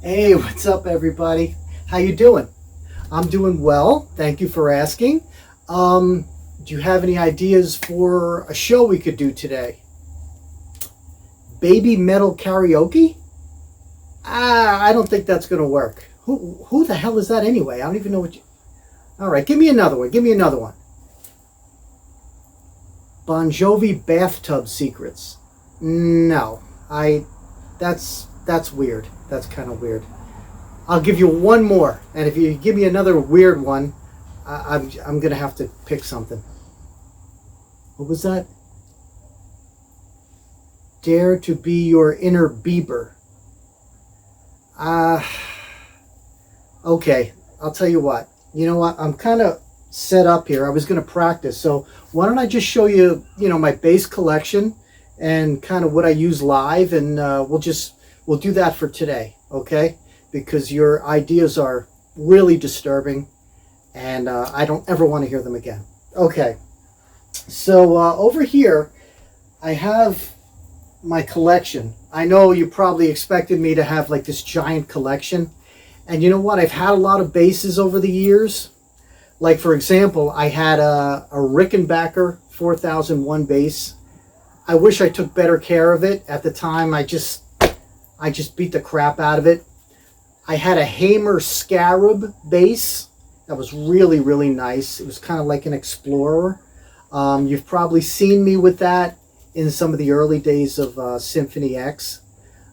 Hey, what's up, everybody? How you doing? I'm doing well. Thank you for asking. Do you have any ideas for a show we could do today? Baby metal karaoke? I don't think that's gonna work. Who the hell is that anyway? I don't even know what you. All right, give me another one. Give me another one. Bon Jovi bathtub secrets. No, I. That's weird. That's kind of weird. I'll give you one more, and if you give me another weird one, I'm gonna have to pick something. What was that? Dare to be your inner Bieber. Uh, okay, I'll tell you what. You know what? I'm kind of set up here. I was gonna practice, so why don't I just show you, my bass collection and kind of what I use live, and we'll do that for today, okay? Because your ideas are really disturbing, and I don't ever want to hear them again. Okay, so over here, I have my collection. I know you probably expected me to have like this giant collection, and you know what? I've had a lot of basses over the years. Like, for example, I had a Rickenbacker 4001 bass. I wish I took better care of it. At the time, I just beat the crap out of it. I had a Hamer Scarab bass that was really, really nice. It was kind of like an Explorer. You've probably seen me with that in some of the early days of Symphony X.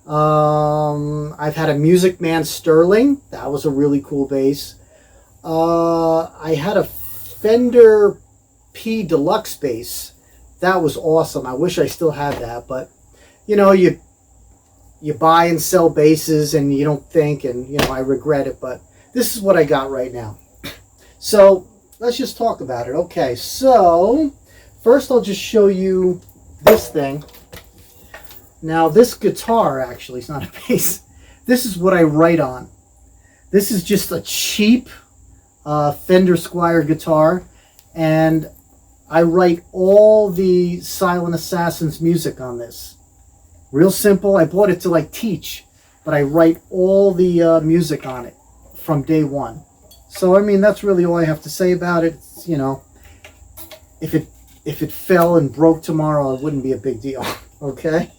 I've had a Music Man Sterling. That was a really cool bass. I had a Fender P Deluxe bass. That was awesome. I wish I still had that, but you buy and sell basses and you don't think, and I regret it, but this is what I got right now. So let's just talk about it. Okay, so first I'll just show you this thing. Now this guitar actually is not a bass. This is what I write on. This is just a cheap Fender Squier guitar, and I write all the Silent Assassin's music on this. Real simple. I bought it to teach, but I write all the music on it from day one. So I mean, that's really all I have to say about it. It's, if it fell and broke tomorrow, it wouldn't be a big deal. Okay.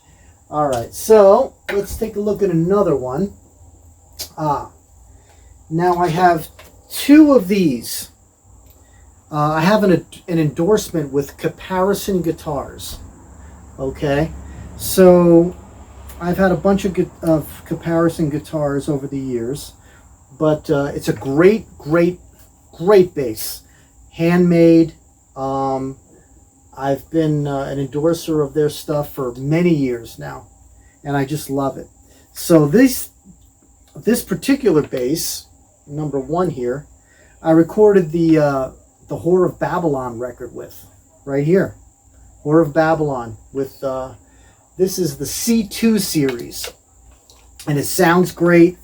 All right. So let's take a look at another one. Now I have two of these. I have an endorsement with Caparison Guitars. Okay. So I've had a bunch of Caparison guitars over the years, but it's a great bass, handmade. I've been an endorser of their stuff for many years now, and I just love it. So this particular bass, number one here, I recorded the Whore of Babylon record with, right here, Whore of Babylon with. This is the C2 series, and it sounds great.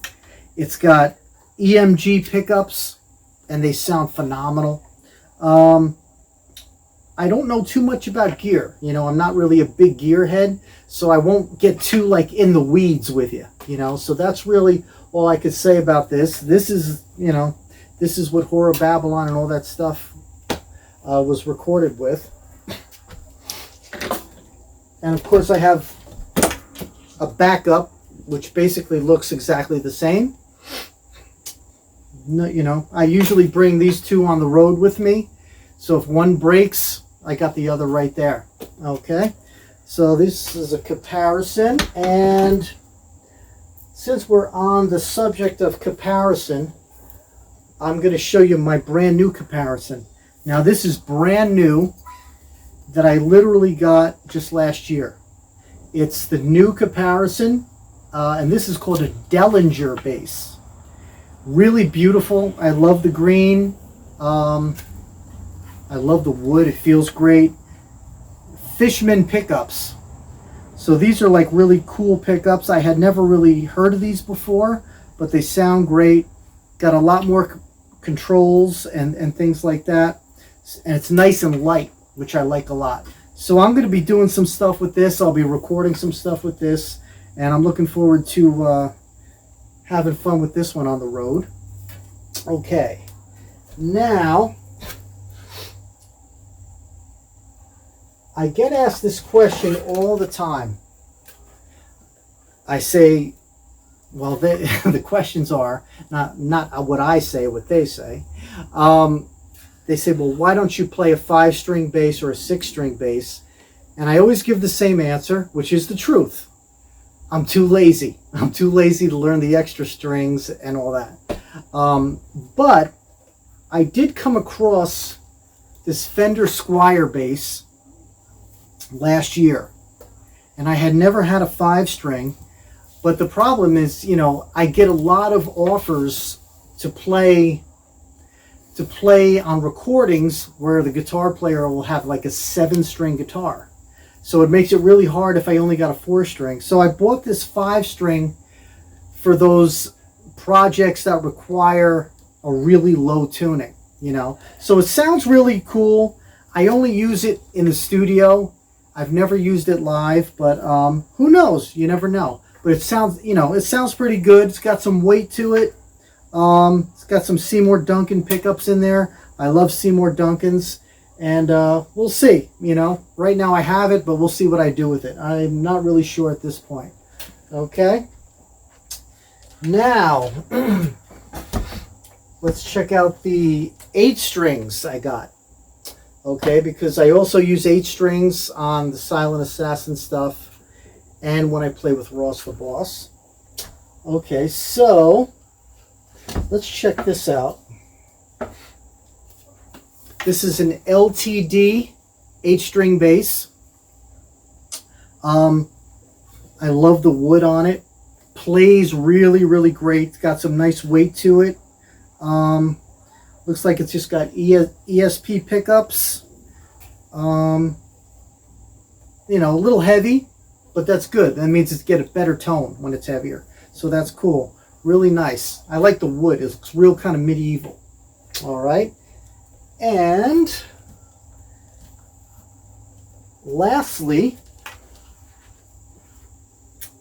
It's got EMG pickups, and they sound phenomenal. I don't know too much about gear. I'm not really a big gear head, so I won't get too in the weeds with you. So that's really all I could say about this. This is what Whore of Babylon and all that stuff was recorded with. And of course I have a backup, which basically looks exactly the same. I usually bring these two on the road with me. So if one breaks, I got the other right there. Okay. So this is a Caparison. And since we're on the subject of Caparison, I'm going to show you my brand new Caparison. Now this is brand new, that I literally got just last year. It's the new Caparison, and this is called a Dellinger bass. Really beautiful. I love the green. I love the wood. It feels great. Fishman pickups. So these are really cool pickups. I had never really heard of these before, but they sound great. Got a lot more controls and things like that. And it's nice and light, which I like a lot. So I'm going to be doing some stuff with this. I'll be recording some stuff with this, and I'm looking forward to having fun with this one on the road. Okay, now I get asked this question all the time. I say, well, the questions are not what I say, what they say. They say, well, why don't you play a 5-string bass or a 6-string bass? And I always give the same answer, which is the truth. I'm too lazy. I'm too lazy to learn the extra strings and all that. But I did come across this Fender Squier bass last year. And I had never had a 5-string. But the problem is, you know, I get a lot of offers to play on recordings where the guitar player will have like a 7-string guitar. So it makes it really hard if I only got a 4-string. So I bought this 5-string for those projects that require a really low tuning, you know. So it sounds really cool. I only use it in the studio. I've never used it live, but who knows? You never know. But it sounds, you know, it sounds pretty good. It's got some weight to it. It's got some Seymour Duncan pickups in there. I love Seymour Duncans. And we'll see, you know. Right now I have it, but we'll see what I do with it. I'm not really sure at this point. Okay. Now, let's check out the 8 strings I got. Okay, because I also use 8 strings on the Silent Assassin stuff and when I play with Ross the Boss. Okay, so let's check this out. This is an LTD 8-string bass. I love the wood on it. Plays really, really great. It's got some nice weight to it. Looks like it's just got ESP pickups. You know, a little heavy, but that's good. That means it's get a better tone when it's heavier. So that's cool. Really nice. I like the wood. It's real kind of medieval. All right. And lastly,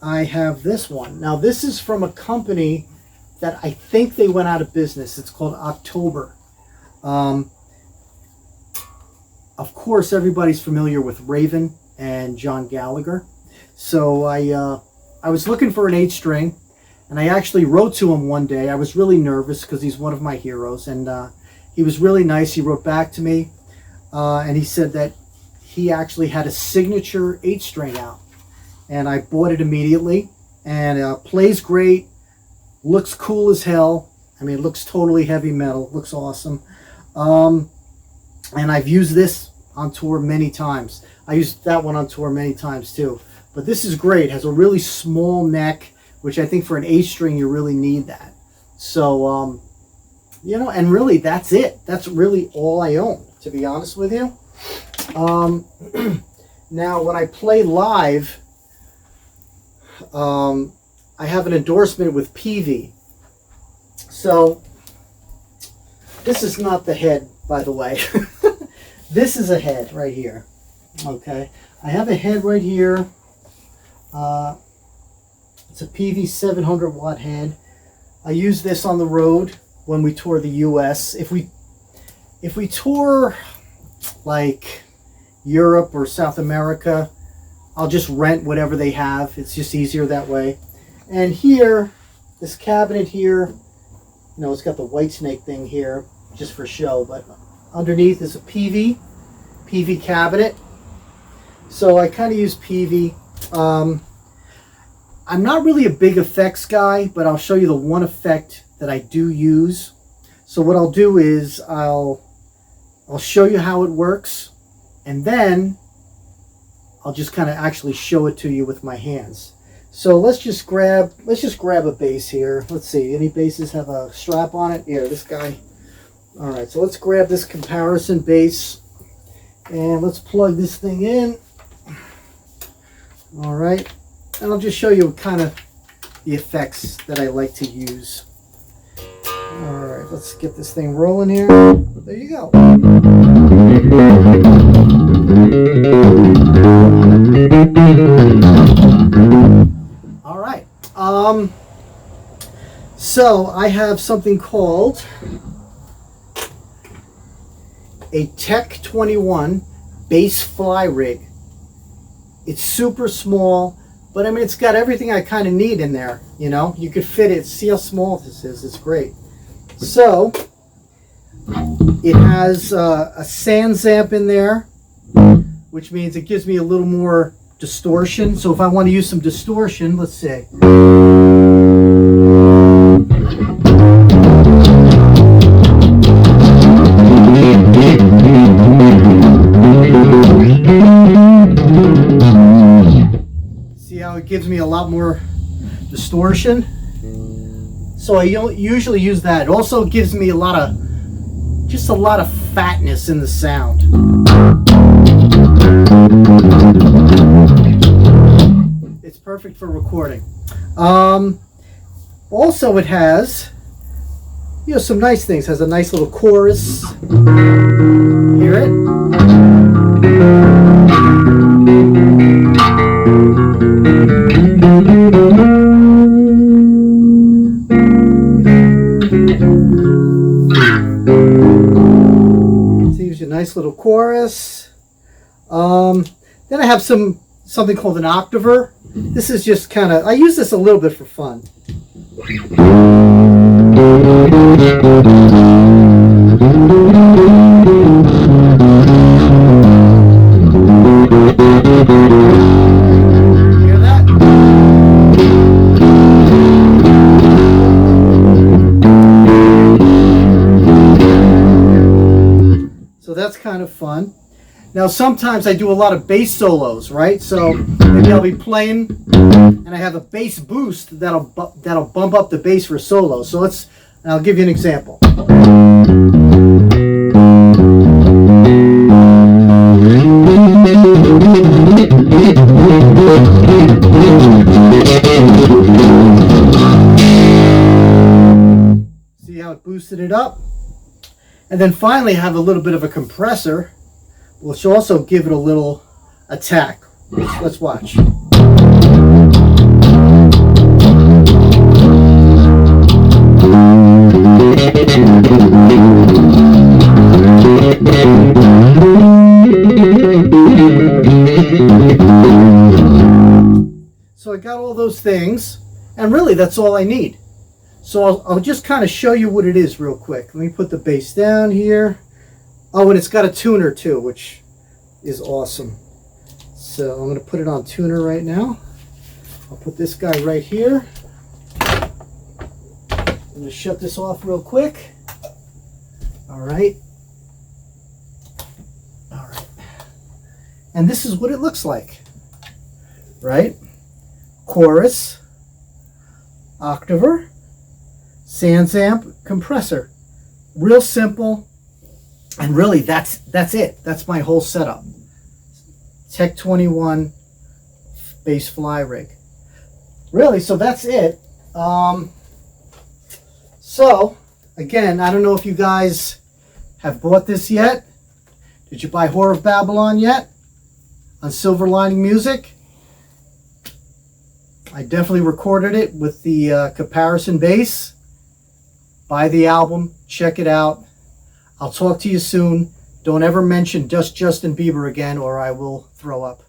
I have this one. Now this is from a company that I think they went out of business. It's called October. Of course, everybody's familiar with Raven and John Gallagher. So I was looking for an 8-string, and I actually wrote to him one day. I was really nervous because he's one of my heroes, and he was really nice. He wrote back to me, and he said that he actually had a signature 8-string out. And I bought it immediately, and plays great, looks cool as hell. I mean, it looks totally heavy metal, looks awesome. And I've used this on tour many times. I used that one on tour many times too. But this is great. It has a really small neck, which I think for an 8-string you really need that. So, you know, and really that's it. That's really all I own, to be honest with you. Now, when I play live, I have an endorsement with PV. So this is not the head, by the way. This is a head right here. Okay, I have a head right here. It's a PV 700 watt head. I use this on the road when we tour the US. If we tour like Europe or South America, I'll just rent whatever they have. It's just easier that way. And here, this cabinet here, you know, it's got the white snake thing here just for show, but underneath is a PV cabinet. So I kind of use PV. I'm not really a big effects guy, but I'll show you the one effect that I do use. So what I'll do is I'll show you how it works, and then I'll just kind of actually show it to you with my hands. So let's just grab a bass here. Let's see, any basses have a strap on it? Here, this guy. All right, so let's grab this comparison bass, and let's plug this thing in. All right, and I'll just show you kind of the effects that I like to use. All right, let's get this thing rolling here. There you go. All right. So I have something called a Tech 21 bass fly rig. It's super small, but I mean, it's got everything I kind of need in there. You know, you could fit it. See how small this is. It's great. So it has a sans amp in there, which means it gives me a little more distortion. So if I want to use some distortion, let's see. See how it gives me a lot more distortion? So I usually use that. It also gives me just a lot of fatness in the sound. It's perfect for recording. Also it has, you know, some nice things. It has a nice little chorus. Hear it? Gives you a nice little chorus. Then I have something called an octaver. This is just kind of, I use this a little bit for fun. Hear that? So that's kind of fun. Now sometimes I do a lot of bass solos, right? So maybe I'll be playing and I have a bass boost that'll bump up the bass for a solo. So I'll give you an example. See how it boosted it up? And then finally I have a little bit of a compressor, which also give it a little attack. Let's watch. So I got all those things, and really that's all I need. So I'll just kind of show you what it is real quick. Let me put the bass down here. Oh, and it's got a tuner too, which is awesome. So I'm going to put it on tuner right now. I'll put this guy right here. I'm going to shut this off real quick. All right. All right. And this is what it looks like, right? Chorus, octaver, sans amp, compressor. Real simple. And really, that's it. That's my whole setup. Tech 21 bass fly rig. Really, so that's it. So, again, I don't know if you guys have bought this yet. Did you buy Whore of Babylon yet? On Silver Lining Music? I definitely recorded it with the comparison bass. Buy the album. Check it out. I'll talk to you soon. Don't ever mention Justin Bieber again or I will throw up.